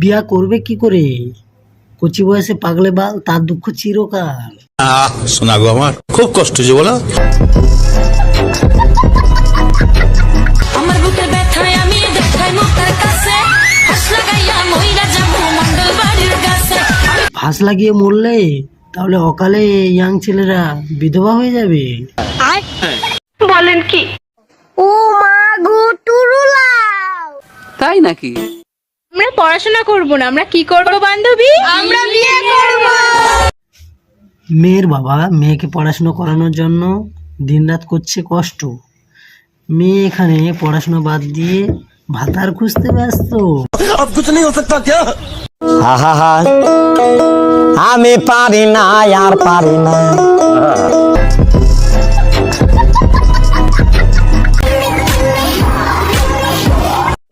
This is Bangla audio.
বিয়া করবে কি করে? কচি বয়সে পাগলে বাল, তার দুঃখ চিরকাল। শোনা গো, আমার খুব কষ্ট হচ্ছে বলো। আমার বুকে ব্যথায় আমি দেখাই মুক্তার কাছে হাস লাগাইয়া মইরা যাবো মন্ডল বাড়ির কাছে। ফাঁস লাগিয়ে মরলে তাহলে অকালে ইয়াং ছেলেরা বিধবা হয়ে যাবে। বলেন কি? ও মা গো টুরুলাও। তাই নাকি? আমরা পড়াশোনা করব না, আমরা কি করব বান্ধবী? আমরা বিয়ে করব। মেয়ের বাবা মেয়েকে পড়াশোনা করানোর জন্য দিনরাত করছে কষ্ট। মেয়ে এখানে পড়াশোনা বাদ দিয়ে ভাতার খুঁজতে ব্যস্ত। আমি পারি না আর পারি না।